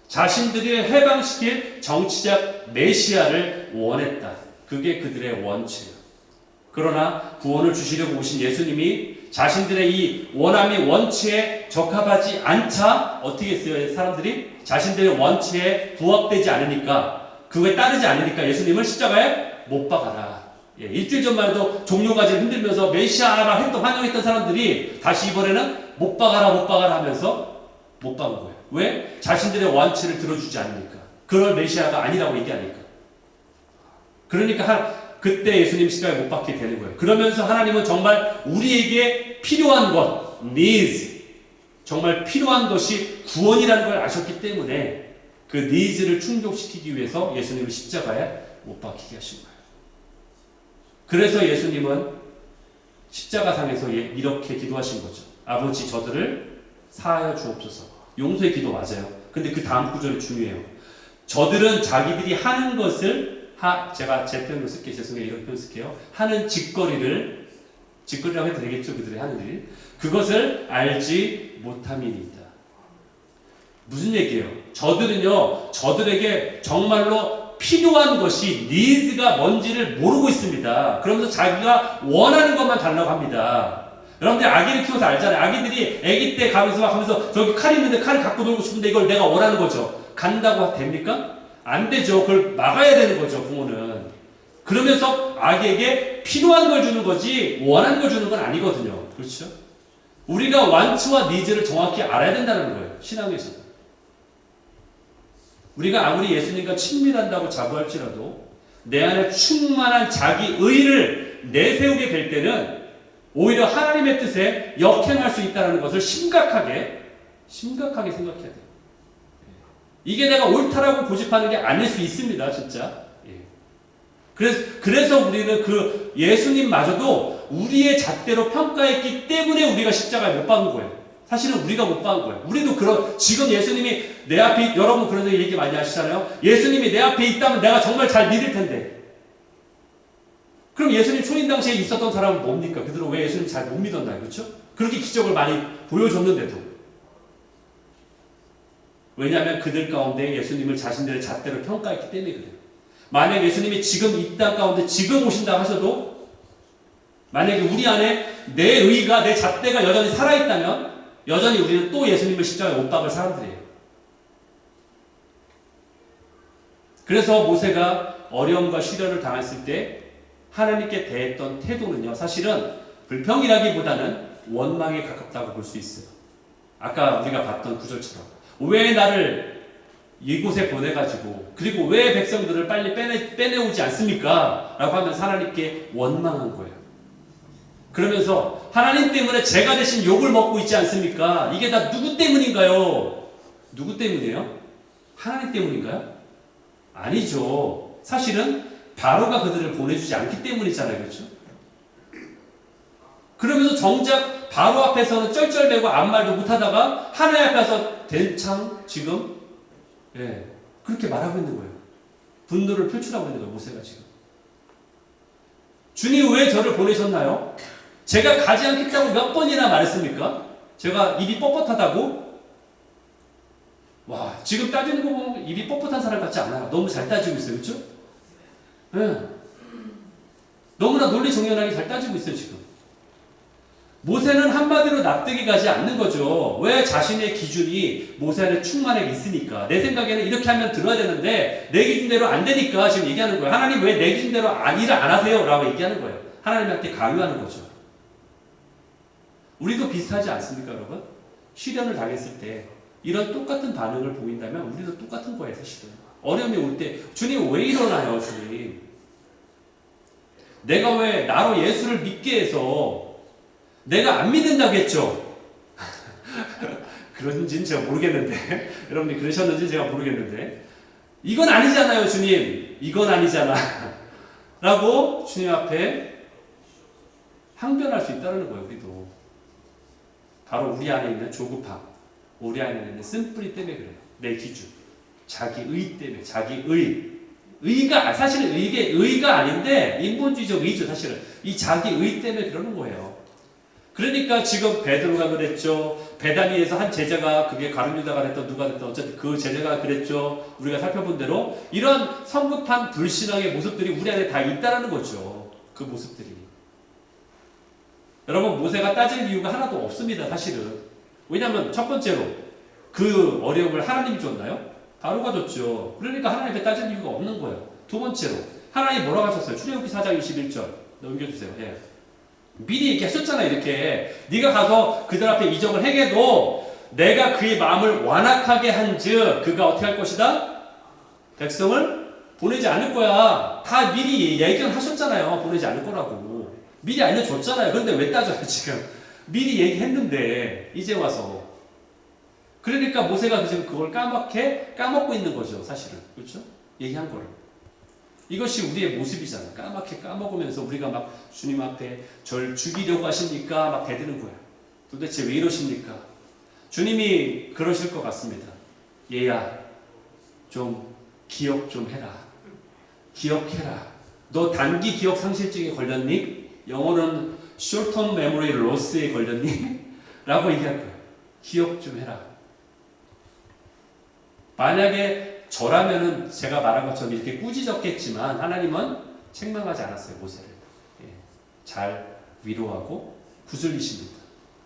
자신들을 해방시킬 정치적 메시아를 원했다. 그게 그들의 원치예요. 그러나 구원을 주시려고 오신 예수님이 자신들의 이 원함이 원치에 적합하지 않자 어떻게 했어요? 사람들이 자신들의 원치에 부합되지 않으니까, 그거에 따르지 않으니까 예수님을 십자가에 못 박아라. 일주일 전만 해도 종료가지를 흔들면서 메시아라 했던 환영했던 사람들이 다시 이번에는 못 박아라 하면서 못 박은 거예요. 왜? 자신들의 원치를 들어주지 않으니까. 그럴 메시아가 아니라고 얘기하니까. 그러니까 그때 예수님 십자가에 못 박게 되는 거예요. 그러면서 하나님은 정말 우리에게 필요한 것, needs, 정말 필요한 것이 구원이라는 걸 아셨기 때문에 그 needs를 충족시키기 위해서 예수님을 십자가에 못 박히게 하신 거예요. 그래서 예수님은 십자가상에서 이렇게 기도하신 거죠. 아버지, 저들을 사하여 주옵소서. 용서의 기도 맞아요. 근데 그 다음 구절이 중요해요. 저들은 자기들이 하는 것을 제가 제 표현으로 쓸게요. 죄송해요. 이런 표현 쓸게요. 하는 짓거리라고 해도 되겠죠. 그들이 하는 일. 그것을 알지 못함이니이다. 무슨 얘기예요? 저들은요, 저들에게 정말로 필요한 것이 needs가 뭔지를 모르고 있습니다. 그러면서 자기가 원하는 것만 달라고 합니다. 여러분들 아기를 키워서 알잖아요. 아기들이 아기 때 가면서 막 하면서 저기 칼 있는데 칼을 갖고 놀고 싶은데 이걸 내가 원하는 거죠. 간다고 됩니까? 안 되죠. 그걸 막아야 되는 거죠, 부모는. 그러면서 아기에게 필요한 걸 주는 거지 원하는 걸 주는 건 아니거든요. 그렇죠? 우리가 want와 needs를 정확히 알아야 된다는 거예요. 신앙에서도. 우리가 아무리 예수님과 친밀한다고 자부할지라도 내 안에 충만한 자기 의를 내세우게 될 때는 오히려 하나님의 뜻에 역행할 수 있다는 것을 심각하게 생각해야 돼요. 이게 내가 옳다라고 고집하는 게 아닐 수 있습니다, 진짜. 그래서 우리는 그 예수님마저도 우리의 잣대로 평가했기 때문에 우리가 십자가에 못 박은 거예요. 사실은 우리가 못 박은 거예요. 우리도 지금 예수님이 내 앞에, 여러분 그런 얘기 많이 하시잖아요. 예수님이 내 앞에 있다면 내가 정말 잘 믿을 텐데. 그럼 예수님 초림 당시에 있었던 사람은 뭡니까? 그들은 왜 예수님 잘 못 믿었나요? 그렇죠? 그렇게 기적을 많이 보여줬는데도. 왜냐하면 그들 가운데 예수님을 자신들의 잣대로 평가했기 때문에 그래요. 만약 예수님이 지금 이 땅 가운데 지금 오신다 하셔도 만약에 우리 안에 내 의가, 내 잣대가 여전히 살아있다면 여전히 우리는 또 예수님을 십자가에 못 박을 사람들이에요. 그래서 모세가 어려움과 시련을 당했을 때 하나님께 대했던 태도는요, 사실은 불평이라기보다는 원망에 가깝다고 볼 수 있어요. 아까 우리가 봤던 구절처럼 왜 나를 이곳에 보내가지고 그리고 왜 백성들을 빨리 빼내오지 않습니까? 라고 하면서 하나님께 원망한 거예요. 그러면서 하나님 때문에 제가 대신 욕을 먹고 있지 않습니까? 이게 다 누구 때문인가요? 누구 때문이에요? 하나님 때문인가요? 아니죠. 사실은 바로가 그들을 보내주지 않기 때문이잖아요. 그렇죠? 그러면서 정작 바로 앞에서는 쩔쩔매고 아무 말도 못하다가 하나님 앞에서 된창 지금 그렇게 말하고 있는 거예요. 분노를 표출하고 있는 거예요. 모세가 지금. 주님 왜 저를 보내셨나요? 제가 가지 않겠다고 몇 번이나 말했습니까? 제가 입이 뻣뻣하다고? 와, 지금 따지는 거 보면 입이 뻣뻣한 사람 같지 않아요. 너무 잘 따지고 있어요. 그렇죠? 네. 너무나 논리정연하게 잘 따지고 있어요. 지금. 모세는 한마디로 납득이 가지 않는 거죠. 왜? 자신의 기준이 모세 안에 충만하게 있으니까. 내 생각에는 이렇게 하면 들어야 되는데 내 기준대로 안 되니까 지금 얘기하는 거예요. 하나님 왜 내 기준대로 일을 안 하세요? 라고 얘기하는 거예요. 하나님한테 강요하는 거죠. 우리도 비슷하지 않습니까, 여러분? 시련을 당했을 때 이런 똑같은 반응을 보인다면 우리도 똑같은 거예요, 사실은. 어려움이 올 때 주님 왜 이러나요, 주님? 내가 왜 나로 예수를 믿게 해서 내가 안 믿는다겠죠? 그런지는 제가 모르겠는데 여러분이 그러셨는지 제가 모르겠는데 이건 아니잖아요, 주님. 이건 아니잖아. 라고 주님 앞에 항변할 수 있다는 거예요, 우리도. 바로 우리 안에 있는 조급함, 우리 안에 있는 쓴뿌리 때문에 그래요. 내 기준, 자기 의 때문에, 자기 의가 사실은 이게 의가 아닌데 인본주의적 의죠. 사실은 이 자기 의 때문에 그러는 거예요. 그러니까 지금 베드로가 그랬죠. 베다니에서 한 제자가 그게 가룟 유다가 됐던 누가 됐던 어쨌든 그 제자가 그랬죠. 우리가 살펴본 대로 이런 성급한 불신앙의 모습들이 우리 안에 다 있다라는 거죠. 그 모습들이. 여러분 모세가 따질 이유가 하나도 없습니다. 사실은. 왜냐하면 첫 번째로 그 어려움을 하나님이 줬나요? 바로가 줬죠. 그러니까 하나님께 따질 이유가 없는 거예요. 두 번째로 하나님 뭐라고 하셨어요? 출애굽기 4장 21절 넘겨주세요. 예. 미리 얘기하셨잖아요. 이렇게 네가 가서 그들 앞에 이적을 행해도 내가 그의 마음을 완악하게 한즉 그가 어떻게 할 것이다? 백성을 보내지 않을 거야. 다 미리 예견 하셨잖아요. 보내지 않을 거라고. 미리 알려줬잖아요. 그런데 왜 따져요 지금? 미리 얘기했는데 이제 와서. 그러니까 모세가 지금 그걸 까먹고 있는 거죠. 사실은. 그렇죠? 얘기한 거를. 이것이 우리의 모습이잖아요. 까맣게 까먹으면서 우리가 막 주님 앞에 절 죽이려고 하십니까? 막 대드는 거야. 도대체 왜 이러십니까? 주님이 그러실 것 같습니다. 얘야, 좀 기억 좀 해라. 기억해라. 너 단기 기억 상실증에 걸렸니? 영어는 short-term memory loss에 걸렸니? 라고 얘기할 거예요. 기억 좀 해라. 만약에 저라면은 제가 말한 것처럼 이렇게 꾸짖었겠지만 하나님은 책망하지 않았어요. 모세를. 예. 잘 위로하고 구슬리십니다.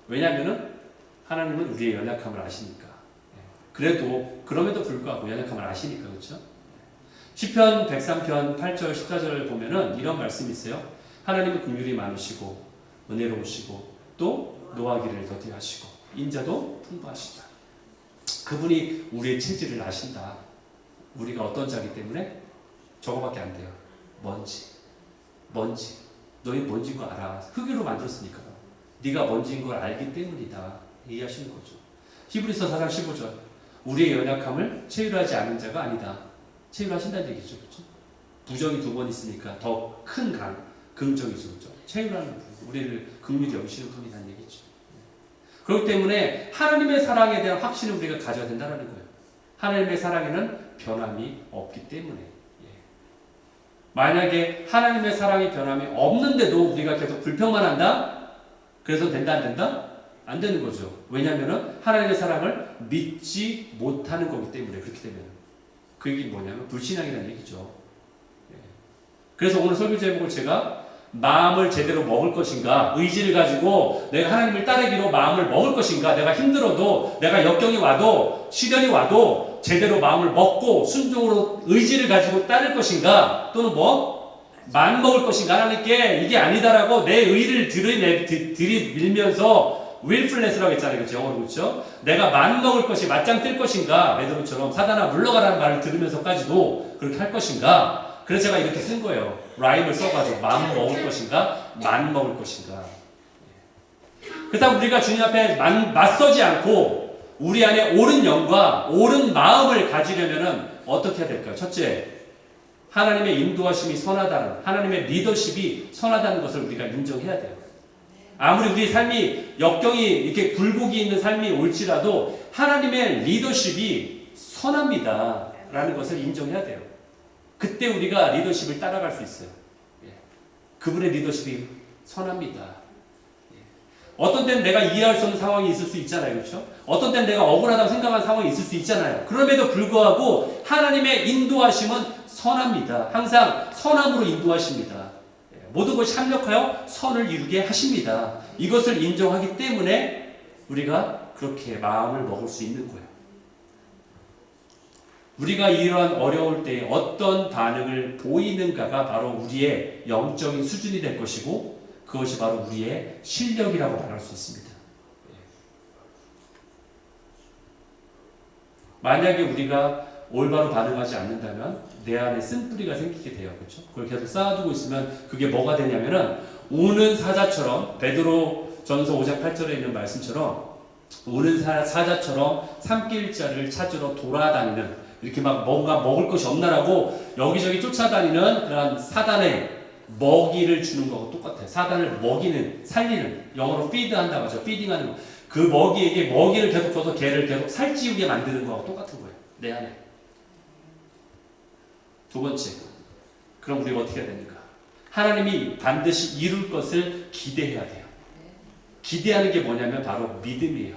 왜냐하면은 하나님은 우리의 연약함을 아시니까. 예. 그럼에도 불구하고 연약함을 아시니까. 그렇죠? 시편 103편 8절 14절을 보면은 이런 말씀이 있어요. 하나님은 긍휼이 많으시고 은혜로우시고 또 노하기를 더디하시고 인자도 풍부하시다. 그분이 우리의 체질을 아신다. 우리가 어떤 자기 때문에 저거밖에 안 돼요. 먼지. 너희 먼지인 거 알아. 흙으로 만들었으니까. 네가 먼지인 걸 알기 때문이다. 얘기하시는 거죠. 히브리서 4장 15절. 우리의 연약함을 체휼하지 않은 자가 아니다. 체휼하신다는 얘기죠. 그렇죠? 부정이 두 번 있으니까 더 큰 긍정이죠. 그렇죠? 체휼하는 분. 우리를 긍휼히 여기시는 분이라는 얘기죠. 그렇기 때문에 하나님의 사랑에 대한 확신을 우리가 가져야 된다는 거예요. 하나님의 사랑에는 변함이 없기 때문에. 예. 만약에 하나님의 사랑이 변함이 없는데도 우리가 계속 불평만 한다? 그래서 된다 안 된다? 안 되는 거죠. 왜냐하면 하나님의 사랑을 믿지 못하는 거기 때문에. 그렇게 되면 그 얘기 뭐냐면 불신앙이라는 얘기죠. 예. 그래서 오늘 설교 제목을 제가 마음을 제대로 먹을 것인가, 의지를 가지고 내가 하나님을 따르기로 마음을 먹을 것인가, 내가 힘들어도 내가 역경이 와도 시련이 와도 제대로 마음을 먹고 순종으로 의지를 가지고 따를 것인가, 또는 만 먹을 것인가, 하나님께 이게 아니다라고 내 의를 들이밀면서 willfulness라고 했잖아요. 그렇죠? 영어로. 그렇죠? 내가 만 먹을 것이 맞짱 뜰 것인가, 베드로처럼 사단아 물러가라는 말을 들으면서까지도 그렇게 할 것인가. 그래서 제가 이렇게 쓴 거예요. 라임을 써가지고 만 먹을 것인가, 만 먹을 것인가. 그렇다고 우리가 주님 앞에 맞서지 않고 우리 안에 옳은 영과 옳은 마음을 가지려면은 어떻게 해야 될까요? 첫째, 하나님의 인도하심이 선하다는, 하나님의 리더십이 선하다는 것을 우리가 인정해야 돼요. 아무리 우리 삶이 역경이 이렇게 굴곡이 있는 삶이 올지라도 하나님의 리더십이 선합니다 라는 것을 인정해야 돼요. 그때 우리가 리더십을 따라갈 수 있어요. 예. 그분의 리더십이 선합니다. 예. 어떤 때는 내가 이해할 수 없는 상황이 있을 수 있잖아요. 그렇죠? 어떤 때는 내가 억울하다고 생각하는 상황이 있을 수 있잖아요. 그럼에도 불구하고 하나님의 인도하심은 선합니다. 항상 선함으로 인도하십니다. 예. 모든 것이 합력하여 선을 이루게 하십니다. 이것을 인정하기 때문에 우리가 그렇게 마음을 먹을 수 있는 거예요. 우리가 이러한 어려울 때 어떤 반응을 보이는가가 바로 우리의 영적인 수준이 될 것이고 그것이 바로 우리의 실력이라고 말할 수 있습니다. 만약에 우리가 올바로 반응하지 않는다면 내 안에 쓴뿌리가 생기게 돼요. 그렇죠? 그걸 계속 쌓아두고 있으면 그게 뭐가 되냐면은 우는 사자처럼 베드로 전서 5장 8절에 있는 말씀처럼 우는 사자처럼 삼킬 자를 찾으러 돌아다니는 이렇게 막 뭔가 먹을 것이 없나라고 여기저기 쫓아다니는 그런 사단의 먹이를 주는 거하고 똑같아요. 사단을 먹이는, 살리는, 영어로 feed한다고 하죠. feeding하는 거. 그 먹이에게 먹이를 계속 줘서 걔를 계속 살찌우게 만드는 거하고 똑같은 거예요. 내 안에. 두 번째, 그럼 우리가 어떻게 해야 됩니까? 하나님이 반드시 이룰 것을 기대해야 돼요. 기대하는 게 뭐냐면 바로 믿음이에요.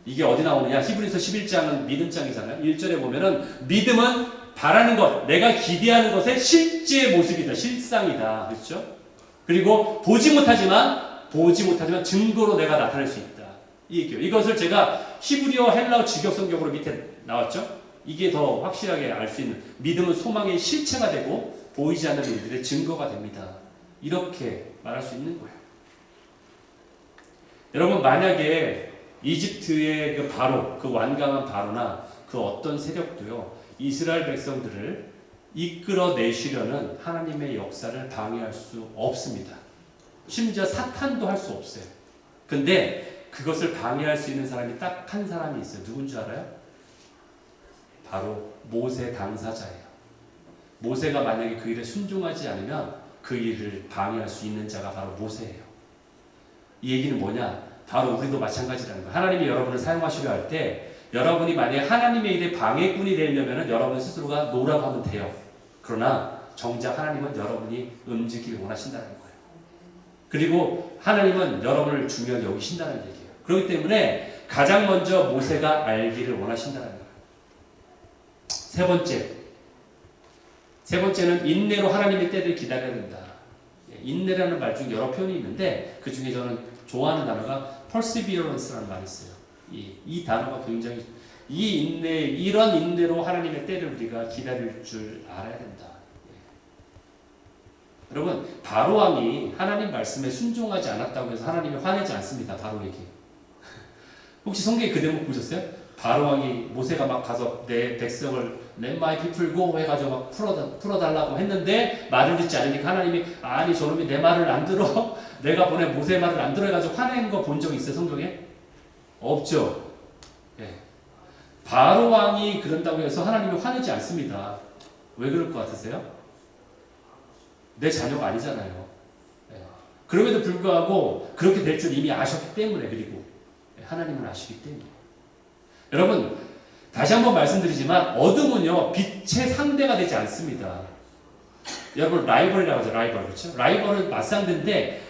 이게 어디 나오느냐? 히브리서 11장은 믿음장이잖아요. 1절에 보면은 믿음은 바라는 것, 내가 기대하는 것의 실제 모습이다. 실상이다. 그렇죠? 그리고 보지 못하지만 증거로 내가 나타낼 수 있다. 이 얘기예요. 이것을 제가 히브리어 헬라어 직역성경으로 밑에 나왔죠? 이게 더 확실하게 알 수 있는, 믿음은 소망의 실체가 되고 보이지 않는 일들의 증거가 됩니다. 이렇게 말할 수 있는 거예요. 여러분, 만약에 이집트의 그 바로, 그 완강한 바로나 그 어떤 세력도요, 이스라엘 백성들을 이끌어내시려는 하나님의 역사를 방해할 수 없습니다. 심지어 사탄도 할 수 없어요. 근데 그것을 방해할 수 있는 사람이 딱 한 사람이 있어요. 누군지 알아요? 바로 모세 당사자예요. 모세가 만약에 그 일에 순종하지 않으면 그 일을 방해할 수 있는 자가 바로 모세예요. 이 얘기는 뭐냐? 바로 우리도 마찬가지라는 거예요. 하나님이 여러분을 사용하시려 할 때 여러분이 만약에 하나님의 일에 방해꾼이 되려면 여러분 스스로가 노라고 하면 돼요. 그러나 정작 하나님은 여러분이 움직이길 원하신다는 거예요. 그리고 하나님은 여러분을 중요하게 여기신다는 얘기예요. 그렇기 때문에 가장 먼저 모세가 알기를 원하신다는 거예요. 세 번째는 인내로 하나님의 때를 기다려야 된다. 인내라는 말 중에 여러 표현이 있는데 그 중에 저는 좋아하는 단어가 perseverance라는 말이 있어요. 이 단어가 굉장히 이런 인내로 하나님의 때를 우리가 기다릴 줄 알아야 된다. 여러분, 바로 왕이 하나님 말씀에 순종하지 않았다고 해서 하나님이 화내지 않습니다. 바로에게. 혹시 성경에 그 대목 보셨어요? 바로 왕이 모세가 막 가서 내 백성을 Let my people go 해가지고 막 풀어달라고 했는데 말을 듣지 않으니까 하나님이 아니 저놈이 내 말을 안 들어 내가 보낸 모세의 말을 안 들어 해가지고 화낸 거 본 적 있어요? 성경에? 없죠. 예. 바로 왕이 그런다고 해서 하나님이 화내지 않습니다. 왜 그럴 것 같으세요? 내 자녀가 아니잖아요. 예. 그럼에도 불구하고 그렇게 될 줄 이미 아셨기 때문에, 그리고 하나님은 아시기 때문에. 여러분, 다시 한번 말씀드리지만 어둠은요 빛의 상대가 되지 않습니다. 여러분, 라이벌이라고 하죠. 라이벌. 그렇죠? 라이벌은 맞상대인데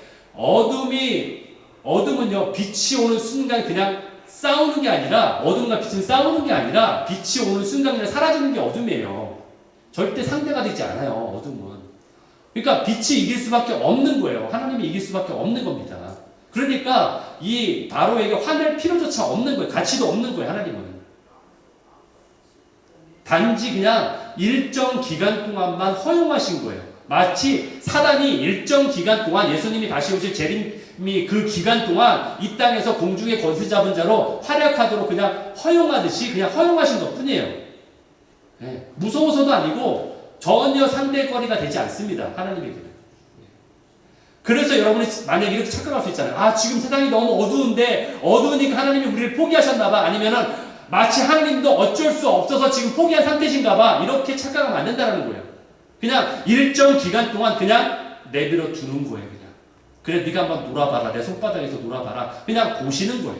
어둠은요 빛이 오는 순간 그냥 싸우는 게 아니라, 어둠과 빛은 싸우는 게 아니라 빛이 오는 순간 그냥 사라지는 게 어둠이에요. 절대 상대가 되지 않아요. 어둠은. 그러니까 빛이 이길 수밖에 없는 거예요. 하나님이 이길 수밖에 없는 겁니다. 그러니까 이 바로에게 화낼 필요조차 없는 거예요. 가치도 없는 거예요. 하나님은. 단지 그냥 일정 기간 동안만 허용하신 거예요. 마치 사단이 일정 기간 동안 예수님이 다시 오실 재림이 그 기간 동안 이 땅에서 공중의 권세 잡은 자로 활약하도록 그냥 허용하듯이 그냥 허용하신 것 뿐이에요. 네. 무서워서도 아니고 전혀 상대거리가 되지 않습니다. 하나님에게는. 그래서 여러분이 만약에 이렇게 착각할 수 있잖아요. 아, 지금 세상이 너무 어두운데 어두우니까 하나님이 우리를 포기하셨나봐. 아니면은 마치 하나님도 어쩔 수 없어서 지금 포기한 상태신가봐. 이렇게 착각하면 안 된다는 거예요. 그냥 일정 기간 동안 그냥 내버려 두는 거예요. 그래, 네가 한번 놀아봐라. 내 손바닥에서 놀아봐라. 그냥 보시는 거예요.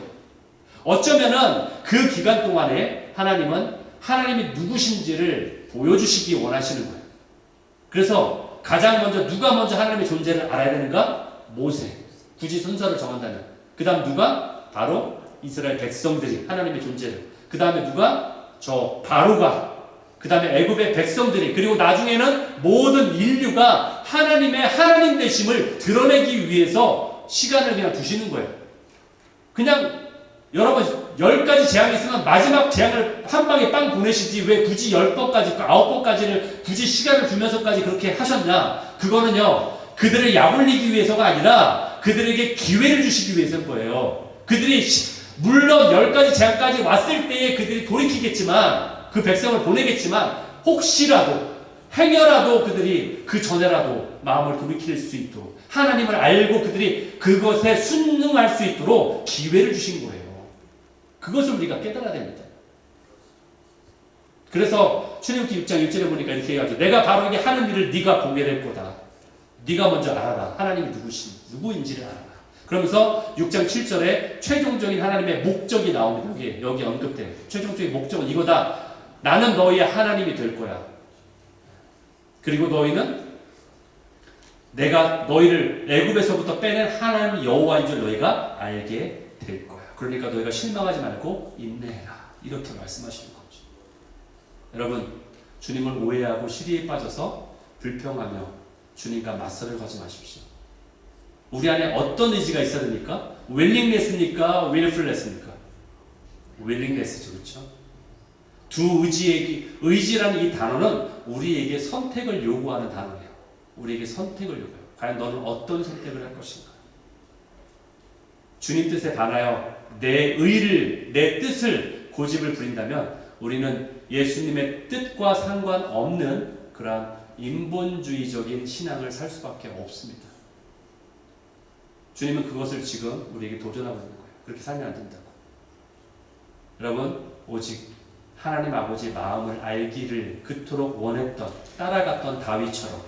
어쩌면은 그 기간 동안에 하나님은 하나님이 누구신지를 보여주시기 원하시는 거예요. 그래서 가장 먼저 누가 먼저 하나님의 존재를 알아야 되는가? 모세. 굳이 순서를 정한다면. 그 다음 누가? 바로 이스라엘 백성들이 하나님의 존재를. 그 다음에 누가? 저 바로가 그 다음에 애굽의 백성들이, 그리고 나중에는 모든 인류가 하나님의 하나님 되심을 드러내기 위해서 시간을 그냥 두시는 거예요. 그냥 여러분 10가지 재앙이 있으면 마지막 재앙을 한 방에 빵 보내시지 왜 굳이 10번까지 9번까지를 굳이 시간을 두면서까지 그렇게 하셨냐. 그거는요 그들을 약올리기 위해서가 아니라 그들에게 기회를 주시기 위해서인 거예요. 그들이 물론 10가지 재앙까지 왔을 때에 그들이 돌이키겠지만, 그 백성을 보내겠지만, 혹시라도 행여라도 그들이 그 전에라도 마음을 돌이킬 수 있도록, 하나님을 알고 그들이 그것에 순응할 수 있도록 기회를 주신 거예요. 그것을 우리가 깨달아야 됩니다. 그래서 출애굽기 6장 1절에 보니까 이렇게 해가지고 내가 바로 이게 하는 일을 네가 보게 될 거다. 네가 먼저 알아라. 하나님이 누구인지를 알아라. 그러면서 6장 7절에 최종적인 하나님의 목적이 나옵니다. 여기 언급돼요. 최종적인 목적은 이거다. 나는 너희의 하나님이 될 거야. 그리고 너희는 내가 너희를 애굽에서부터 빼낸 하나님 여호와인 줄 너희가 알게 될 거야. 그러니까 너희가 실망하지 말고 인내해라. 이렇게 말씀하시는 거죠. 여러분, 주님을 오해하고 시리에 빠져서 불평하며 주님과 맞서를 가지 마십시오. 우리 안에 어떤 의지가 있어야 됩니까? 윌링네스입니까? 윌풀레스입니까? 윌링네스죠. 그렇죠? 두 의지라는 이 단어는 우리에게 선택을 요구하는 단어예요. 우리에게 선택을 요구해요. 과연 너는 어떤 선택을 할 것인가? 주님 뜻에 반하여 내 의를, 내 뜻을 고집을 부린다면 우리는 예수님의 뜻과 상관없는 그러한 인본주의적인 신앙을 살 수밖에 없습니다. 주님은 그것을 지금 우리에게 도전하고 있는 거예요. 그렇게 살면 안 된다고. 여러분, 오직 하나님 아버지의 마음을 알기를 그토록 원했던, 따라갔던 다윗처럼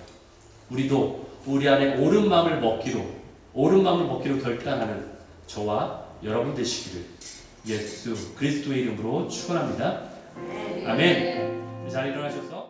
우리도 우리 안에 옳은 마음을 먹기로 결단하는 저와 여러분 되시기를 예수 그리스도의 이름으로 축원합니다. 아멘. 잘 일어나셔서